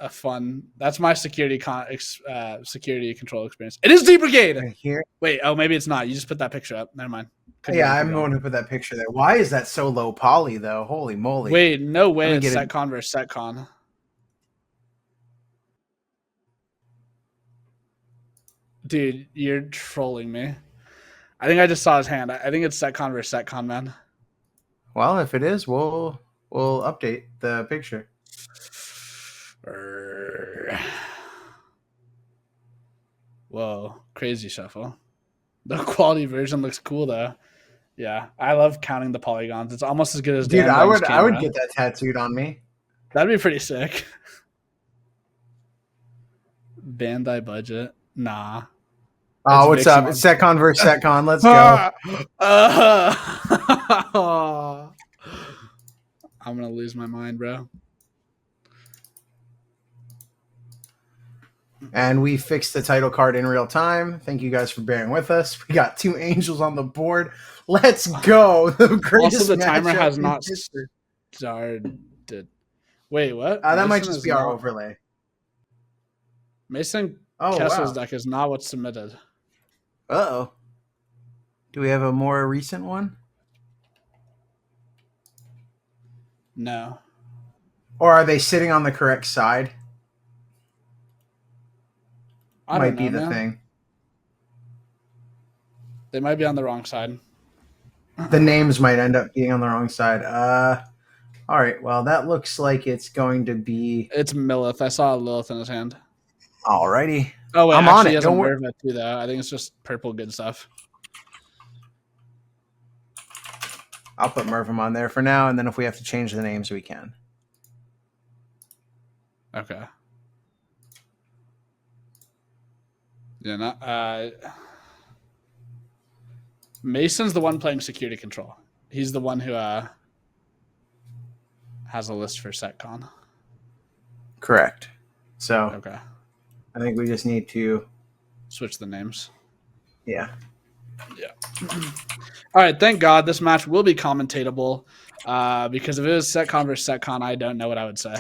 a fun. That's my security control experience. It is D Brigade. Right here. Wait, oh maybe it's not. You just put that picture up. Never mind. Yeah, I'm the one who put that picture there. Why is that so low poly though? Holy moly! Wait, no way. It's Setcon versus Setcon. Dude, you're trolling me. I think I just saw his hand. I think it's Setcon versus Setcon, man. Well, if it is, we'll update the picture. Whoa, crazy shuffle. The quality version looks cool though. Yeah, I love counting the polygons. It's almost as good as dude. I would get that tattooed on me. That'd be pretty sick. Bandai budget, nah. Oh, what's up? It's Setcon versus Setcon. Let's go. I'm gonna lose my mind, bro. And we fixed the title card in real time. Thank you guys for bearing with us. We got 2 angels on the board. Let's go. The greatest. Also, the timer has not started. Wait, what? That might just be our overlay. Mason Kessel's deck is not what's submitted. Uh-oh. Do we have a more recent one? No. Or are they sitting on the correct side? Might be the thing. They might be on the wrong side. The names might end up being on the wrong side. All right. Well, that looks like it's going to be. It's Millith. I saw Lilith in his hand. Alrighty. Oh wait, I'm actually, on it. He has a Merva too, though. I think it's just purple good stuff. I'll put Mervim on there for now, and then if we have to change the names, we can. Okay. Yeah, Mason's the one playing security control. He's the one who has a list for Setcon. Correct. So okay. I think we just need to switch the names. Yeah. Yeah. All right. Thank God this match will be commentatable because if it was Setcon versus Setcon, I don't know what I would say.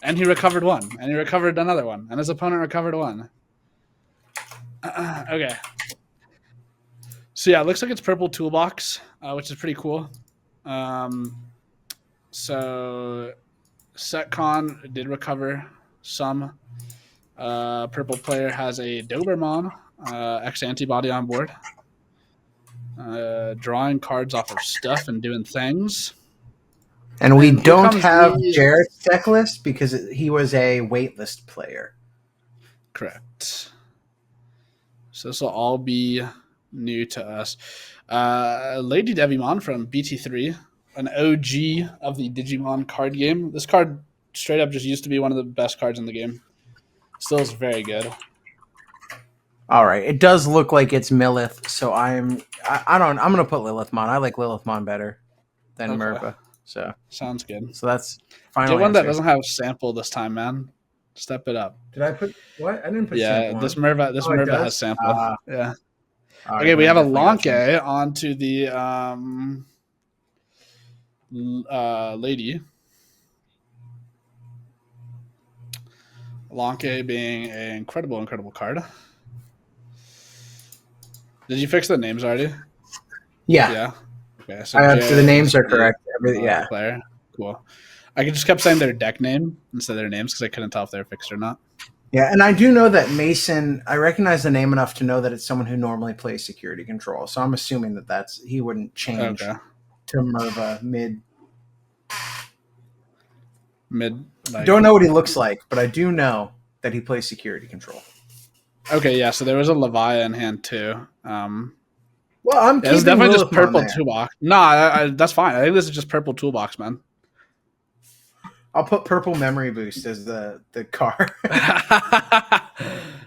And he recovered one, and he recovered another one, and his opponent recovered one. Okay. So yeah, it looks like it's purple toolbox, which is pretty cool. So Setcon did recover some. Purple player has a Doberman X antibody on board. Drawing cards off of stuff and doing things. And we don't have Jarrett's deck list because he was a waitlist player. Correct. So this will all be new to us. Lady Devimon from BT3, an OG of the Digimon card game. This card straight up just used to be one of the best cards in the game. Still is very good. All right, it does look like it's Millith, so I'm gonna put Lilithmon. I like Lilithmon better than Merva. So sounds good. So that's final. Get one that doesn't have sample this time, man. Step it up. Did I put what? I didn't put sample. Yeah, this Merva has sample. Yeah. Right, okay, we have a Lonke onto the lady. Lonke being an incredible card. Did you fix the names already? Yeah. Yeah. Okay, so the names are correct. Yeah. Player. Cool. I just kept saying their deck name instead of their names because I couldn't tell if they were fixed or not. Yeah, and I do know that Mason, I recognize the name enough to know that it's someone who normally plays security control. So I'm assuming that he wouldn't change to Merva mid. Don't know what he looks like, but I do know that he plays security control. Okay, yeah, so there was a Leviah in hand too. Well, I'm it's definitely just purple toolbox. Nah, that's fine. I think this is just purple toolbox, man. I'll put purple memory boost as the car.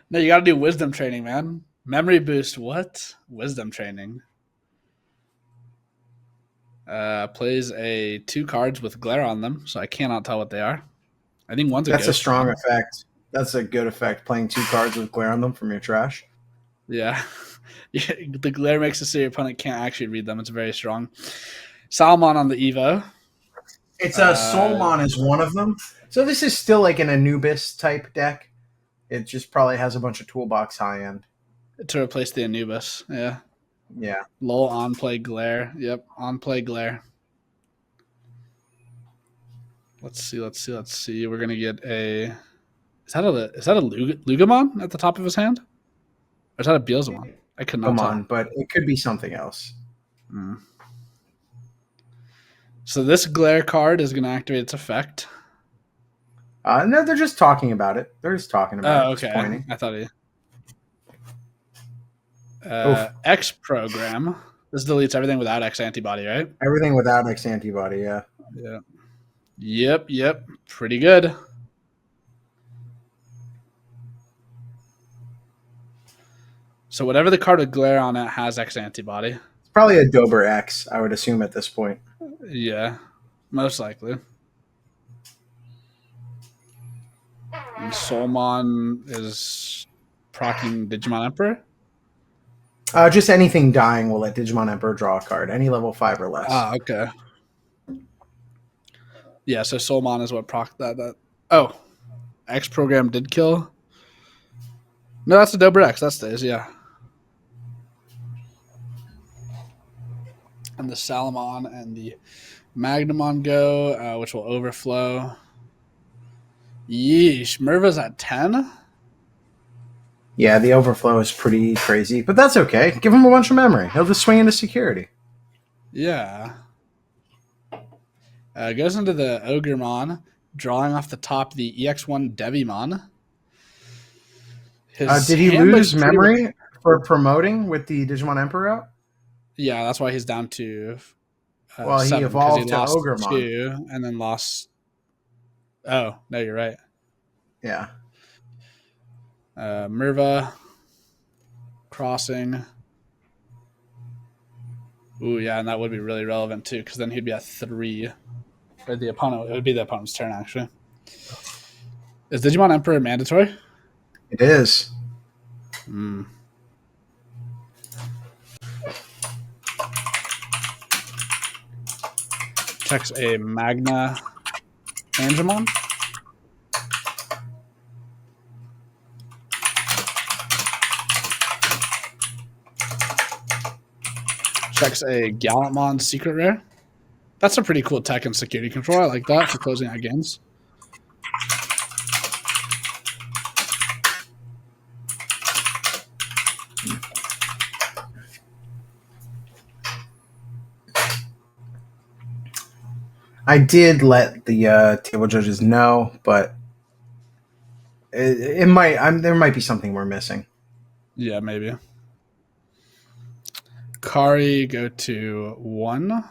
No, you got to do wisdom training, man. Memory boost, what? Wisdom training. Plays 2 cards with glare on them, so I cannot tell what they are. I think one's a strong effect. That's a good effect, playing 2 cards with glare on them from your trash. Yeah. The glare makes it so your opponent can't actually read them. It's very strong. Salmon on the Evo. It's a Solmon is one of them. So this is still like an Anubis type deck. It just probably has a bunch of toolbox high end. To replace the Anubis. Yeah. Yeah. Lol on play glare. Yep, on play glare. Let's see. We're gonna get a. Is that a Lugamon at the top of his hand? Or is that a Beelzemon? I could not tell. But it could be something else. Mm. So this glare card is gonna activate its effect. No, they're just talking about it. They're just talking about it. Okay. Just pointing. I thought he. X program. This deletes everything without X antibody, right? Everything without X antibody, yeah. Yeah. Yep. Pretty good. So whatever the card with glare on it has X antibody. It's probably a Dober X, I would assume at this point. Yeah, most likely. And Solmon is proccing Digimon Emperor? Just anything dying will let Digimon Emperor draw a card, any level 5 or less. Okay. Yeah, so Solmon is what proc that. Oh, X program did kill? No, that's a Dober X. That stays, yeah. And the Salamon and the Magnamon go, which will overflow. Yeesh. Merva's at 10? Yeah, the overflow is pretty crazy, but that's okay. Give him a bunch of memory. He'll just swing into security. Yeah. Goes into the Ogremon, drawing off the top the EX1 Devimon. Did he lose memory for promoting with the Digimon Emperor out? Yeah, that's why he's down to well, 7, he evolved he lost to Ogremon 2 and then lost. Oh no, you're right. Yeah. Merva crossing. Ooh, yeah, and that would be really relevant too, because then he'd be at 3. Or the opponent, it would be the opponent's turn actually. Is Digimon Emperor mandatory? It is. Checks a Magna Angemon. Checks a Gallantmon secret rare. That's a pretty cool tech and security control. I like that for closing out games. I did let the table judges know, but it might. There might be something we're missing. Yeah, maybe. Kari go to 1.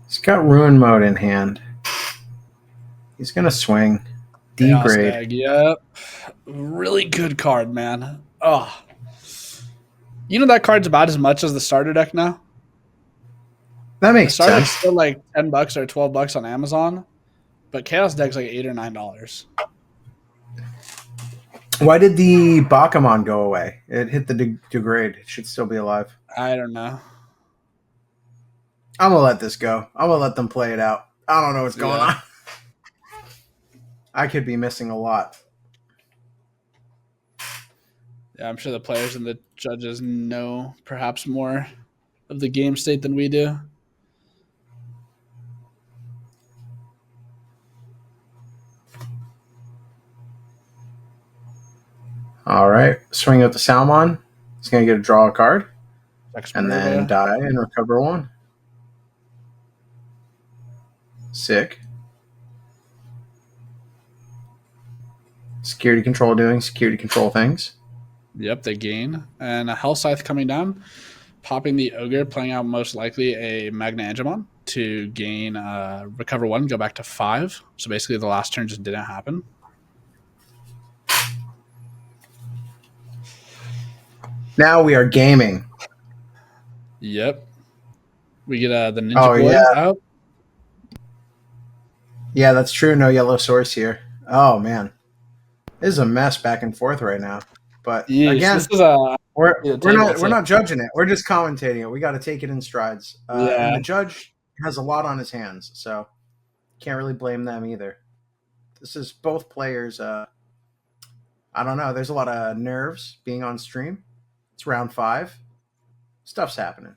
He's got Ruin Mode in hand. He's going to swing. D-grade. Yep. Really good card, man. Oh. You know that card's about as much as the starter deck now? That makes the starter sense. Deck's still like $10 or $12 on Amazon, but Chaos Deck's like $8 or $9. Why did the Bakumon go away? It hit the degrade. It should still be alive. I don't know. I'm going to let this go. I'm going to let them play it out. I don't know what's going on. I could be missing a lot. Yeah, I'm sure the players and the judges know perhaps more of the game state than we do. All right. Swing out the Salmon. He's going to get a draw a card. And then die and recover 1. Sick. Security control doing security control things. Yep, they gain. And a Hell Scythe coming down, popping the Ogre, playing out most likely a Magna Angemon to gain recover 1, go back to 5. So basically the last turn just didn't happen. Now we are gaming. Yep. We get the Ninja Oh Boy yeah, out. yeah, that's true. No yellow source here. Oh man, this is a mess back and forth right now. But Yeesh. This again, is a we're table not we're too. not judging it. We're just commentating it. We got to take it in strides. And Yeah. the judge has a lot on his hands, so can't really blame them either. This is both players. I don't know. There's a lot of nerves being on stream. It's round 5. Stuff's happening.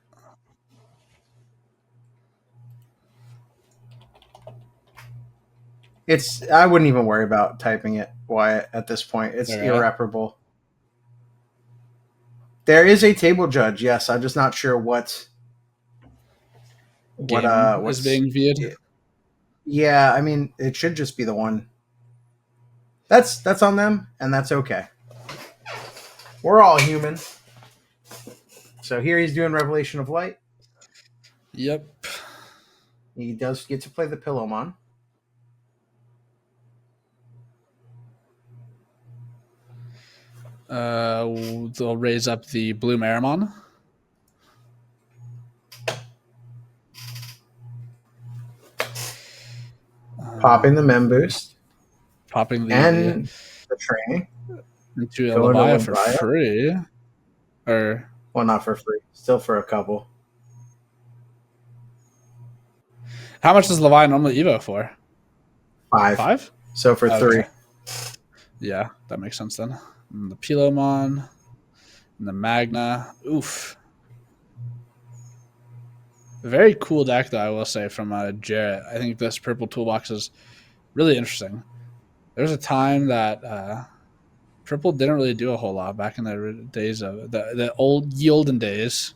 It's. I wouldn't even worry about typing it, Wyatt. At this point, it's All right. irreparable. There is a table judge. Yes, I'm just not sure what Game is what's. being viewed. Yeah, I mean, it should just be the one. That's on them, and that's okay. We're all human. So here he's doing Revelation of Light. Yep. He does get to play the Pillowmon. They'll raise up the Blue Marimon. Popping the Mem Boost. Popping And the training. into a Going to Leviathan for Leviathan. free. Or Well, not for free. Still for a couple. how much does Leviathan normally Evo for? 5. 5? So for 3. Yeah, that makes sense then. And the Pilomon. And the Magna. Oof. Very cool deck, though, I will say, from Jarrett. I think this purple toolbox is really interesting. There was a time that purple didn't really do a whole lot back in the days of the old olden days.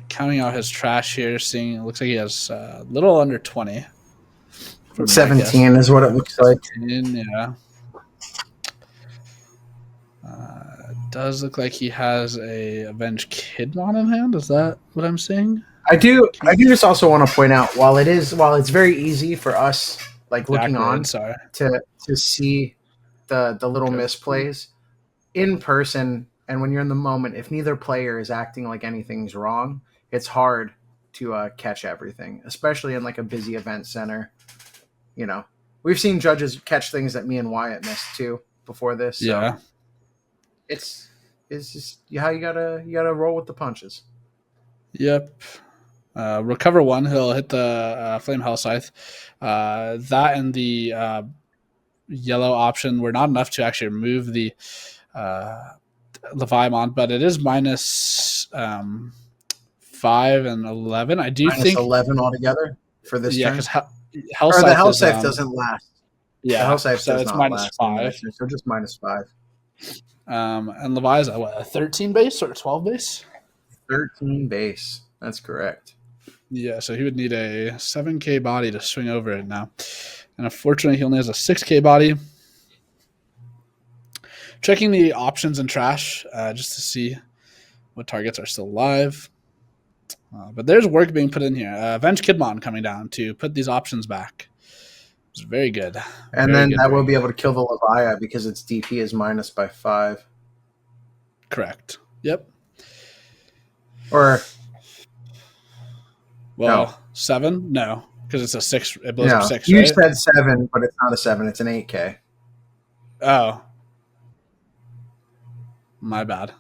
Counting out his trash here, seeing it looks like he has a little under 20. 17 is what it looks like. 17, yeah. It does look like he has a Avenged Kidmon in hand. Is that what I'm seeing? I do just also want to point out while it's very easy for us like looking on to see the little misplays in person, and when you're in the moment, if neither player is acting like anything's wrong, it's hard to catch everything, especially in like a busy event center. You know, we've seen judges catch things that me and Wyatt missed too before this. So Yeah, it's just how you gotta roll with the punches. Yep. Recover 1, he'll hit the Flame Hell Scythe. That and the yellow option were not enough to actually remove the Leviathan, but it is minus 5 and 11. I do minus think 11 altogether for this turn. because the Hell Scythe doesn't last. Yeah, the Hell Scythe so does it's not minus last 5. So just minus 5. And Levi's a 13 base or a 12 base? 13 base. That's correct. Yeah, so he would need a 7K body to swing over it now. And unfortunately, he only has a 6K body. Checking the options and trash just to see what targets are still alive. But there's work being put in here. Avenged Kidmon coming down to put these options back. It's very good. And then that will be able to kill the Leviathan because its DP is minus by 5. Correct. Yep. Or no. 7? No, because it's a 6. It blows up 6. You right? said 7, but it's not a 7. It's an 8K. Oh, my bad.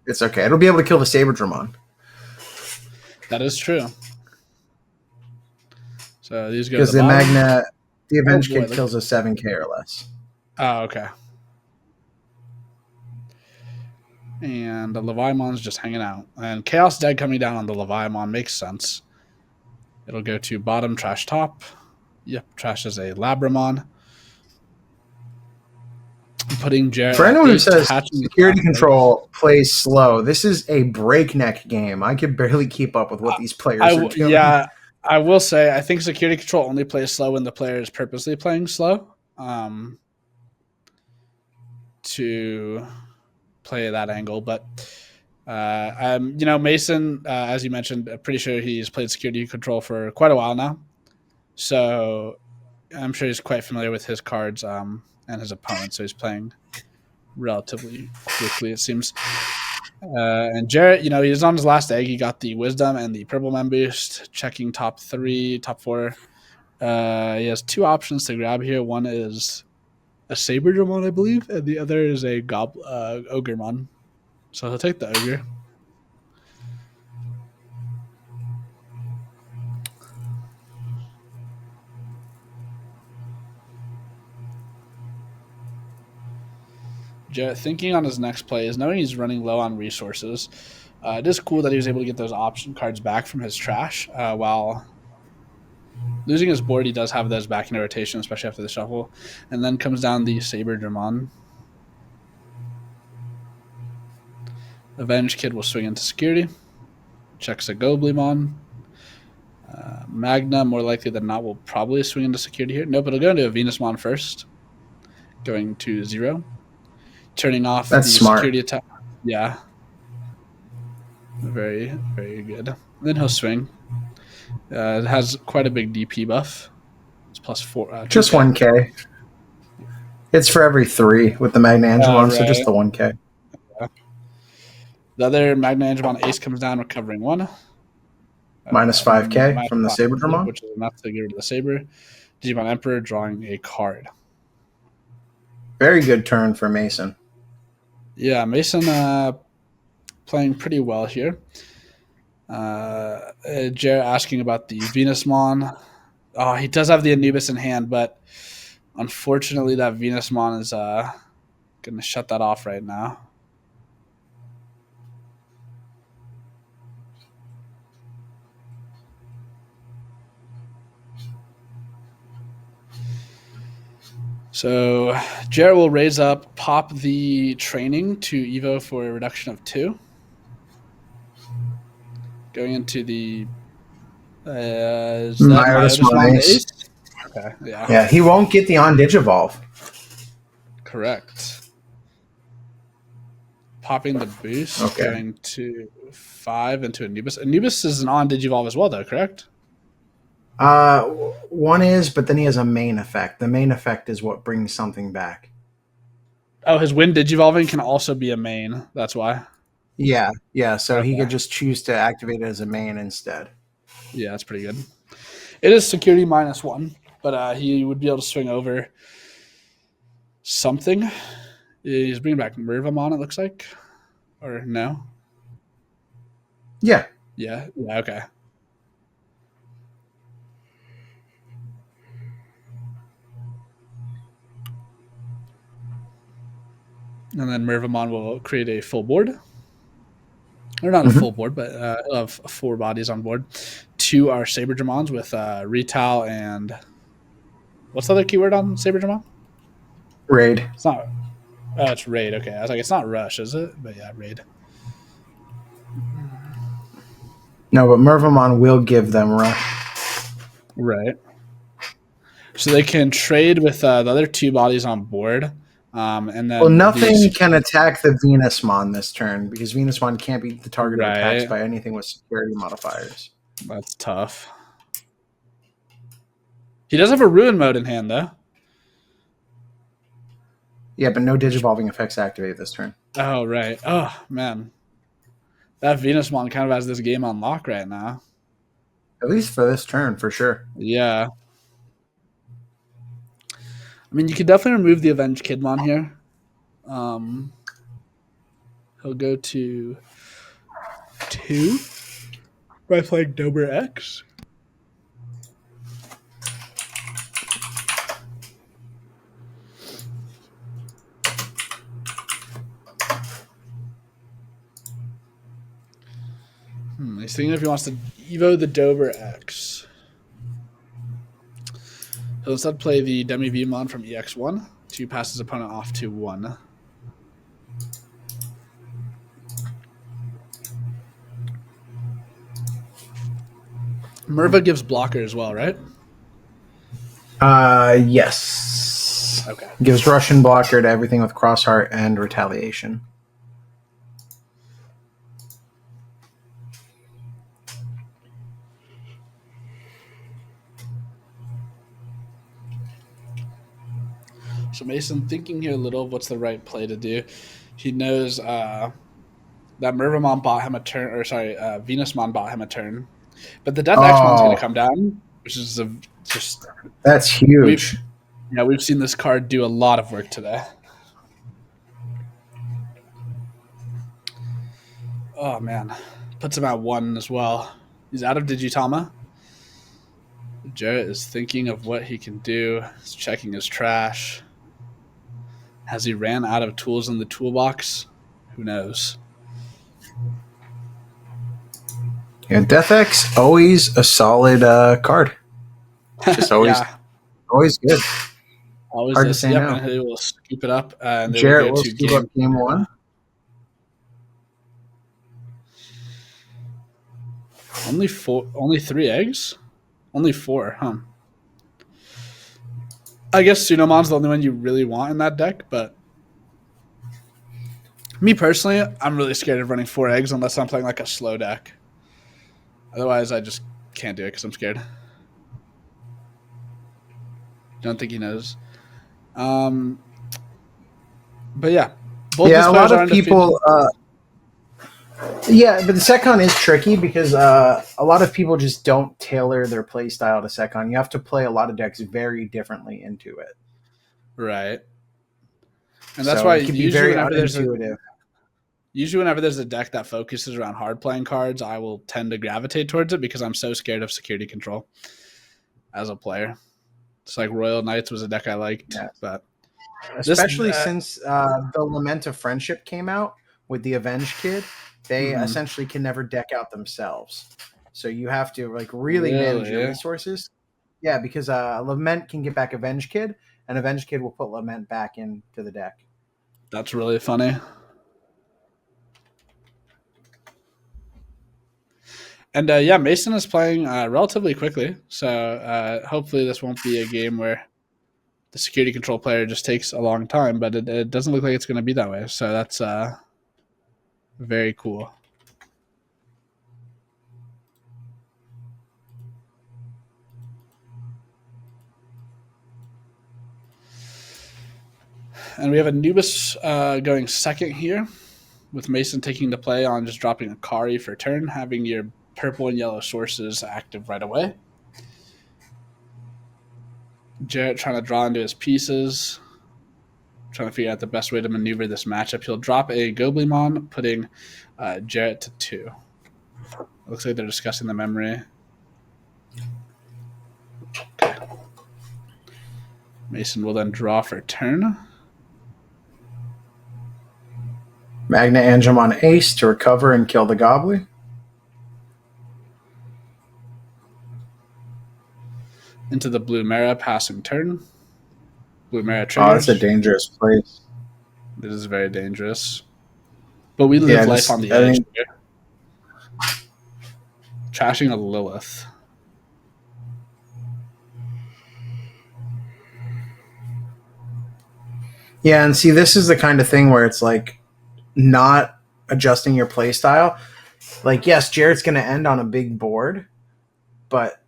It's okay. It'll be able to kill the Saberdramon. That is true. So these go because to the bottom. Magna, the Avenged Kid kills a 7K or less. Oh, okay. And the Leviathan's just hanging out. And Chaos Dead coming down on the Leviathan makes sense. It'll go to bottom, trash top. Yep, trash is a Labramon. Putting Jarrett. For anyone who says security control plays slow, this is a breakneck game. I can barely keep up with what these players are doing. Yeah, I will say I think security control only plays slow when the player is purposely playing slow to play that angle. But Mason, as you mentioned, I'm pretty sure he's played security control for quite a while now. So I'm sure he's quite familiar with his cards and his opponent, so he's playing relatively quickly, it seems. And Jarrett, he's on his last egg. He got the Wisdom and the Purple Man boost, checking top 3, top 4. He has 2 options to grab here. One is a Saber Dramon, I believe, and the other is a Ogremon. So he'll take the Ogre. Jarrett thinking on his next play is knowing he's running low on resources. It is cool that he was able to get those option cards back from his trash while losing his board. He does have those back in rotation, especially after the shuffle. And then comes down the Saber Dramon. Avenge Kid will swing into security. Checks a Goblimon. Magna, more likely than not, will probably swing into security here. Nope, it'll go into a Venusmon first. Going to 0. Turning off That's the smart. security attack. Yeah. Very, very good. Then he'll swing. It has quite a big DP buff. It's plus 4. Just 1K. It's for every 3 with the Magna Angemon, so just the 1K. Yeah. The other Magna Angemon Ace comes down, recovering 1. Minus 5K from the Saber Dramon, which is enough to get rid of the Saber. Digimon Emperor drawing a card. Very good turn for Mason. Yeah, Mason playing pretty well here. Jared asking about the Venusmon. Oh, he does have the Anubis in hand, but unfortunately that Venusmon is going to shut that off right now. So Jared will raise up, pop the training to Evo for a reduction of 2. Going into the Myotismon Ace? Okay, yeah. Yeah, he won't get the on Digivolve. Correct. Popping the boost, going to 5 into Anubis. Anubis is an on Digivolve as well, though, correct? One is, but then he has a main effect. The main effect is what brings something back. Oh, his Wind Digivolving can also be a main. That's why. Yeah. So he could just choose to activate it as a main instead. Yeah, that's pretty good. It is security -1, but he would be able to swing over something. He's bringing back Mervamon, it looks like. Or no? Yeah. Yeah, okay. And then Mervamon will create a full board. Or not a full board, but he'll have 4 bodies on board. 2 are Saber Dramons with Retal and... What's the other keyword on Saber Dramon? Raid. It's not... Oh, it's Raid. Okay. I was like, it's not Rush, is it? But yeah, Raid. No, but Mervamon will give them Rush. Right. So they can trade with the other 2 bodies on board. And then nothing can attack the Venusmon this turn because Venusmon can't be the target of attacks by anything with security modifiers. That's tough. He does have a Ruin mode in hand, though. Yeah, but no Digivolving effects activate this turn. Oh, right. Oh, man. That Venusmon kind of has this game on lock right now. At least for this turn, for sure. Yeah. I mean, you could definitely remove the Avenge Kidmon here. He'll go to 2 by playing Dober X. He's thinking if he wants to Evo the Dober X. He'll instead play the Demi Vmon from EX1 to pass his opponent off to 1. Merva gives blocker as well, right? Yes. Okay. Gives Russian blocker to everything with Crossheart and Retaliation. So Mason thinking here a little of what's the right play to do. He knows that Mervamon bought him a turn, or sorry, Venusmon bought him a turn. But the Death Xmon's going to Oh, come down, which is just that's huge. we've seen this card do a lot of work today. Oh man, puts him at 1 as well. He's out of Digitama. Jarrett is thinking of what he can do. He's checking his trash. Has he ran out of tools in the toolbox? Who knows? Yeah, Death X always a solid card. Just always, yeah, always good. always Hard to this. say Yep, no. and he will scoop it up, and they will Jarrett go will to scoop up game 1. Only 3 eggs? Only 4, huh? I guess Sunomon's the only one you really want in that deck, but me personally, I'm really scared of running 4 eggs unless I'm playing like a slow deck. Otherwise, I just can't do it because I'm scared. Don't think he knows. But yeah, both these Yeah, a players lot are of undefeated. people. Yeah, but the Secon is tricky because a lot of people just don't tailor their play style to Secon. You have to play a lot of decks very differently into it. Right. And that's So why it can be very unintuitive. usually whenever there's a deck that focuses around hard playing cards, I will tend to gravitate towards it because I'm so scared of security control as a player. It's like Royal Knights was a deck I liked, Yeah. but Especially since the Lament of Friendship came out with the Avenge Kid, they essentially can never deck out themselves. So you have to like really manage your resources. Yeah, because Lament can get back Avenge Kid, and Avenge Kid will put Lament back into the deck. That's really funny. And yeah, Mason is playing relatively quickly, so hopefully this won't be a game where the security control player just takes a long time, but it doesn't look like it's going to be that way. So that's very cool. And we have Anubis going second here, with Mason taking the play on just dropping a Kari for turn, having your purple and yellow sources active right away. Jarrett trying to draw into his pieces, trying to figure out the best way to maneuver this matchup. He'll drop a Goblimon, putting Jarrett to 2. Looks like they're discussing the memory. Okay. Mason will then draw for turn. Magna Angemon Ace to recover and kill the Gobbly. Into the Blue Mara, passing turn. Blue Mara triggers. Oh, that's a dangerous place. It is very dangerous. But we live life on the edge here. Trashing a Lilith. Yeah, and see, this is the kind of thing where it's like not adjusting your play style. Like, yes, Jarrett's going to end on a big board, but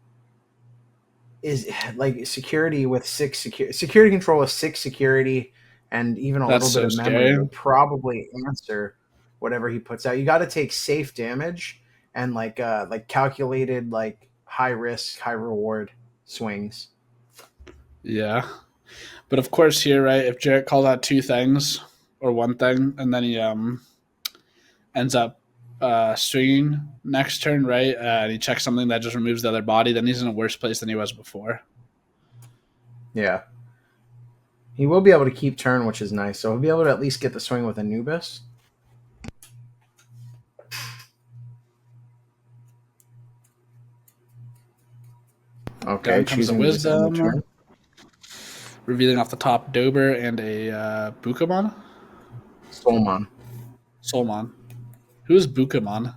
is like security with 6 security control with 6 security and even a little bit of memory will probably answer whatever he puts out. You got to take safe damage and like calculated like high risk, high reward swings. Yeah. But of course here, right, if Jarrett calls out 2 things or 1 thing and then he ends up swinging next turn, right, and he checks something that just removes the other body, then he's in a worse place than he was before. Yeah. He will be able to keep turn, which is nice. So he'll be able to at least get the swing with Anubis. Okay, down comes the Wisdom. Revealing off the top Dober and a Bukamon? Soulmon. Who is Bukamon?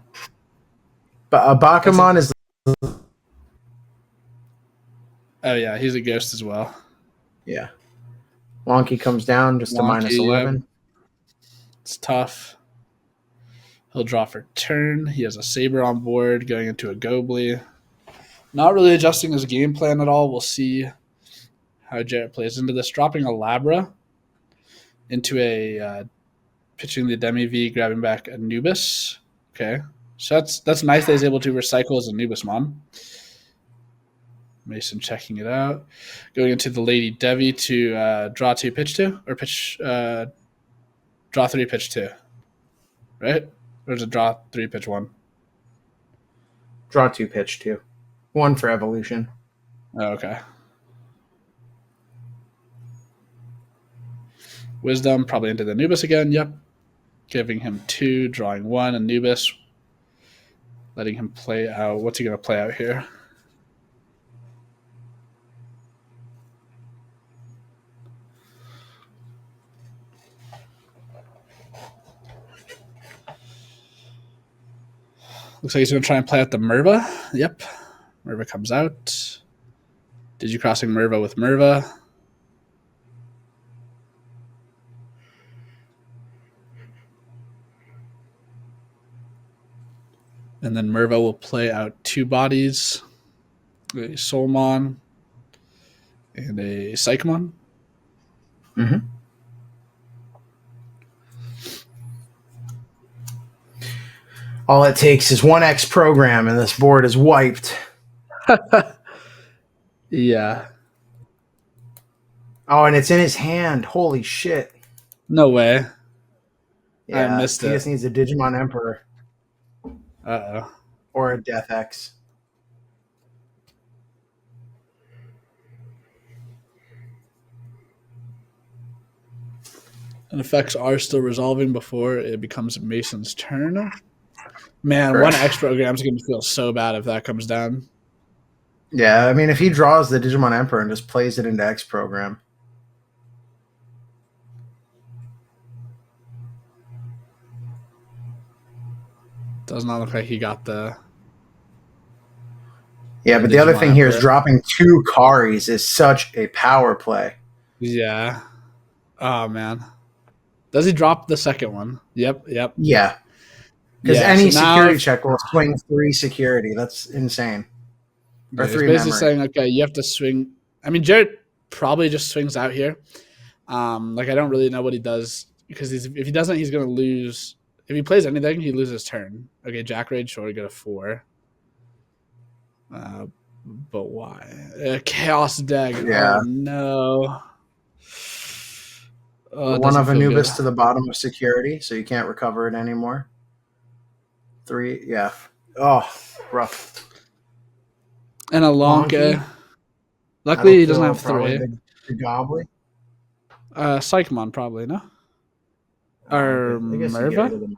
But Bakamon is... Oh, yeah, he's a ghost as well. Yeah. Wonky comes down just to -11. Yep. It's tough. He'll draw for turn. He has a Saber on board going into a Gobly. Not really adjusting his game plan at all. We'll see how Jarrett plays into this. Dropping a Labra into a pitching the Demi V, grabbing back Anubis. Okay, so that's nice that he's able to recycle his Anubismon. Mason checking it out. Going into the Lady Devi to draw 2, pitch 2, or draw 3, pitch 2. Right? Or is it draw 3, pitch 1? Draw 2, pitch 2. 1 for evolution. Oh, okay. Wisdom, probably into the Anubis again. Yep. Giving him 2, drawing 1, Anubis. Letting him play out. What's he going to play out here? Looks like he's going to try and play out the Merva. Yep. Merva comes out. Digicrossing Merva with Merva. And then Merva will play out 2 bodies. A Soulmon and a Psychomon. Mm-hmm. All it takes is 1X program and this board is wiped. Yeah. Oh, and it's in his hand. Holy shit. No way. Yeah, I missed it. He just needs a Digimon Emperor. Uh-oh. Or a Death X. And effects are still resolving before it becomes Mason's turn. Man, 1X program is going to feel so bad if that comes down. Yeah, I mean, if he draws the Digimon Emperor and just plays it into X program. Does not look like he got the... Yeah, but the other thing here is dropping 2 Karis is such a power play. Yeah. Oh, man. Does he drop the second one? Yep. Yeah. Because any security check will swing 3 security. That's insane. Or 3 memory. Basically saying, okay, you have to swing. I mean, Jared probably just swings out here. Like, I don't really know what he does. Because if he doesn't, he's going to lose. If he plays anything, he loses turn. Okay, Jack Raid, sure, get a 4. But why? Chaos Dag. Yeah. Oh, no. One of Anubis to the bottom of security, so you can't recover it anymore. 3, yeah. Oh, rough. And a Lonke. Luckily, he doesn't have 3. The Gobbly? Psychomon, probably, no? Or Merva?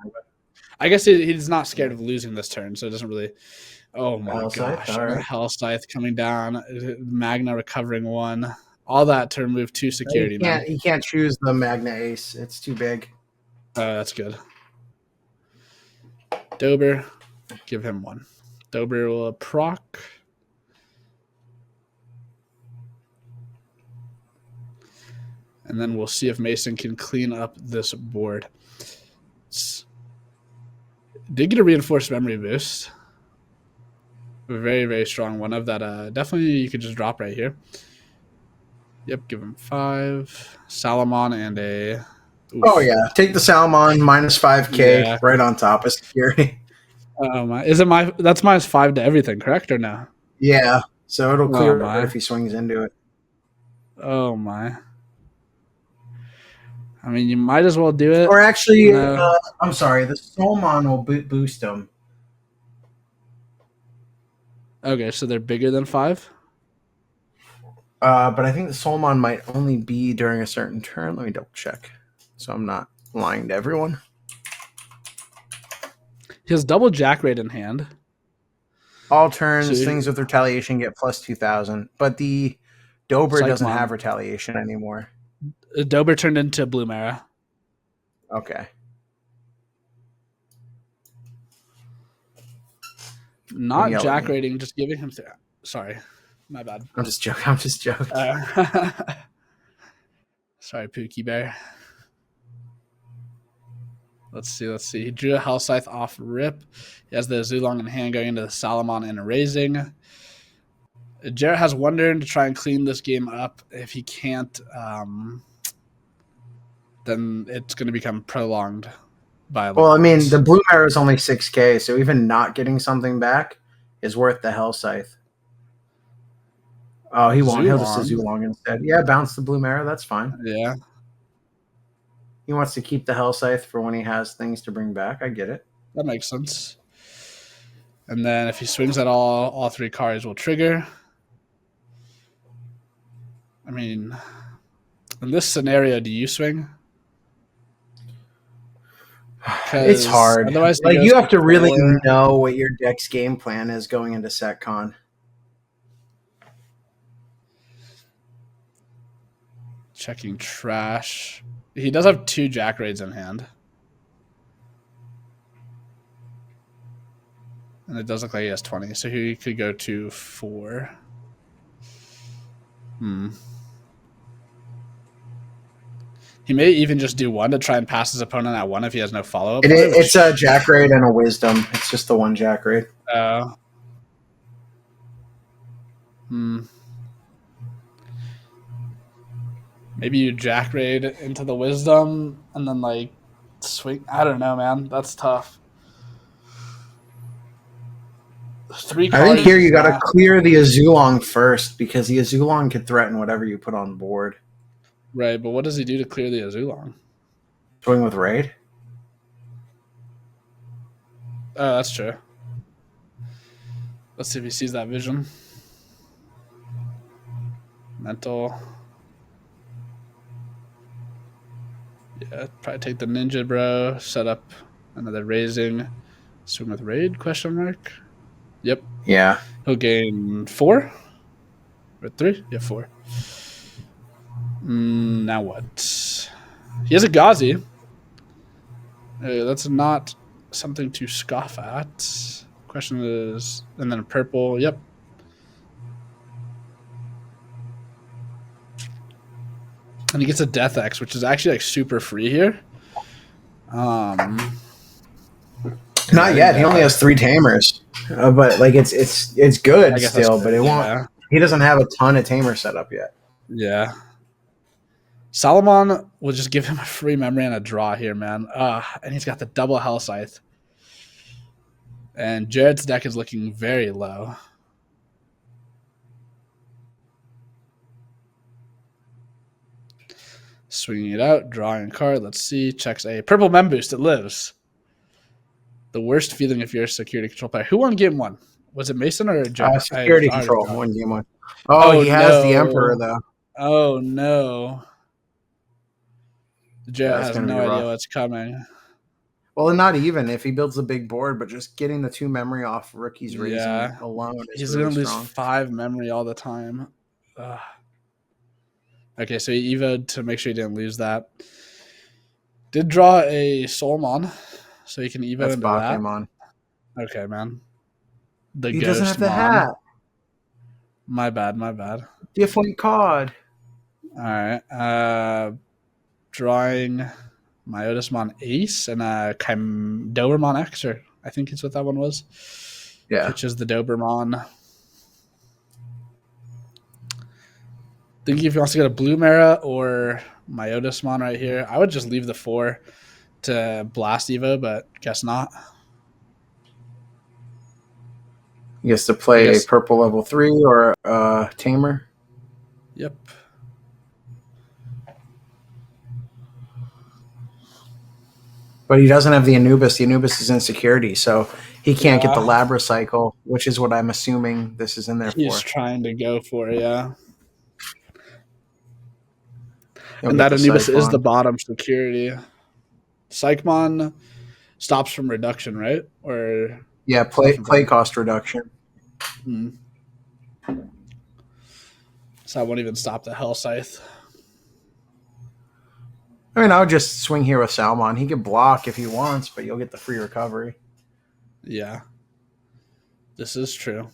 I guess he's not scared of losing this turn, so it doesn't really... Oh, my gosh. Right. Hell Scythe coming down. Magna recovering 1. All that to remove 2 security. He can't choose the Magna Ace. It's too big. That's good. Dober, give him 1. Dober will proc. And then we'll see if Mason can clean up this board. Did get a reinforced memory boost. A very, very strong one of that. Definitely you could just drop right here. Yep, give him 5. Salamon and a... Oof. Oh, yeah. Take the Salamon, minus 5k, right on top of security. Oh, my. Is it my... That's minus 5 to everything, correct, or no? Yeah, so it'll clear if he swings into it. Oh, my. I mean, you might as well do it. Or actually, I'm sorry, the Soulmon will boost him. Okay, so they're bigger than 5? But I think the Soulmon might only be during a certain turn. Let me double check, so I'm not lying to everyone. He has double Jack Raid in hand. All turns, things with retaliation get plus 2,000, but the Dober doesn't have retaliation anymore. Dober turned into Bloomera. Okay. Not Jack Raiding, just giving him... Sorry. My bad. I'm just joking. Sorry, Pookie Bear. Let's see. He drew a Hell Scythe off rip. He has the Zulong in hand going into the Salamon and erasing. Jarrett has Wonder to try and clean this game up. If he can't, then then it's going to become prolonged by a Well, I mean, lot. the blue mirror is only 6K, so even not getting something back is worth the hell scythe. Oh, he won't. He'll just do Zulon. Zulong instead. Yeah, bounce the blue mirror. That's fine. Yeah. He wants to keep the hell scythe for when he has things to bring back. I get it. That makes sense. And then if he swings at all 3 cards will trigger. I mean, in this scenario, do you swing? It's Because hard. otherwise he Like goes you to have to really 4. know what your deck's game plan is going into SetCon. Checking trash. He does have 2 Jack Raids in hand. And it does look like he has 20, so he could go to 4. He may even just do 1 to try and pass his opponent at 1 if he has no follow-up play. It's a Jack Raid and a Wisdom. It's just the one Jack Raid. Maybe you Jack Raid into the Wisdom and then like swing. I don't know, man. That's tough. 3 I think cards here you is got to not clear the Azulong first because the Azulong could threaten whatever you put on board. right. But what does he do to clear the Azulong? Swing with Raid. Oh, that's true. Let's see if he sees that vision. Mental. Yeah, probably take the Ninja Bro. Set up another raising. Swing with Raid? Question mark. Yep. Yeah. He'll gain 4 or 3. Yeah, 4. Now what? He has a Ghazi. That's not something to scoff at. Question is, and then purple. Yep. And he gets a Death X, which is actually like super free here. Not yet. He only has 3 tamers, but like it's good I guess that's still. But true. it won't. Yeah. He doesn't have a ton of tamer set up yet. Yeah. Solomon will just give him a free memory and a draw here, man. And he's got the double Hell Scythe. And Jared's deck is looking very low. Swinging it out, drawing a card. Let's see. Checks a purple mem boost. It lives. The worst feeling if you're a security control player. Who won game 1? Was it Mason or Jared? Security I control. forgot. 1 game 1. Oh, Oh he has the Emperor no. though. Oh no. Yeah, Jared it's has gonna be no idea rough. what's coming. Well, not even if he builds a big board, but just getting the 2 memory off Rookie's raising alone is He's really going to lose strong. 5 memory all the time. Okay, so he evoed to make sure he didn't lose that. Did draw a Soulmon, so he can evo That's into that. Bakemon. Okay, man. He doesn't have the hat. My bad. Different card. All right. Drawing Myotismon Ace and a Dobermon X, or I think it's what that one was. Yeah. Pitches the Dobermon. Thinking if he wants to get a Blue Mara or Myotismon right here, I would just leave the 4 to blast Evo, but guess not. He gets to play a purple level 3 or a tamer. Yep. But he doesn't have the Anubis. The Anubis is in security, so he can't get the Labra cycle, which is what I'm assuming this is in there for. He's trying to go for it, yeah. He'll and that Anubis is the bottom security. Psychmon stops from reduction, right? Or yeah, play cost reduction. So I won't even stop the Hell Scythe. I mean, I would just swing here with Salmon. He can block if he wants, but you'll get the free recovery. Yeah. This is true.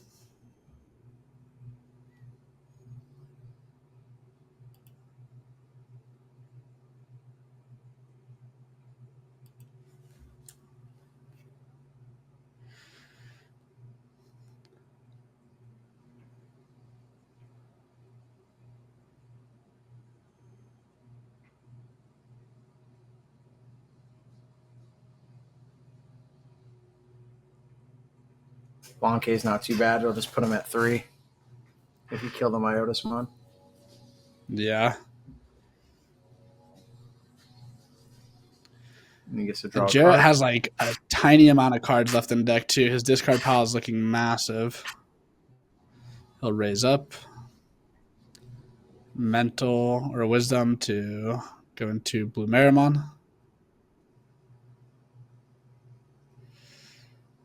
Blancay's not too bad. I'll just put him at 3 if you kill the Myotismon. Yeah. And he gets to draw And a Jarrett card. has like a tiny amount of cards left in deck too. His discard pile is looking massive. He'll raise up mental or wisdom to go into Blue Marimon.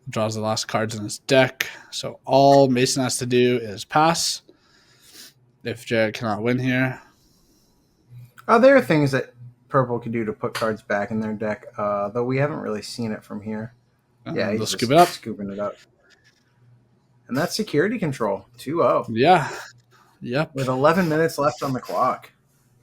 Draws the last cards in his deck. So all Mason has to do is pass. If Jarrett cannot win here. There are things that Purple can do to put cards back in their deck, though we haven't really seen it from here. Yeah, he's scoop it up. scooping it up. And that's security control, 2-0. Yeah. Yep. With 11 minutes left on the clock.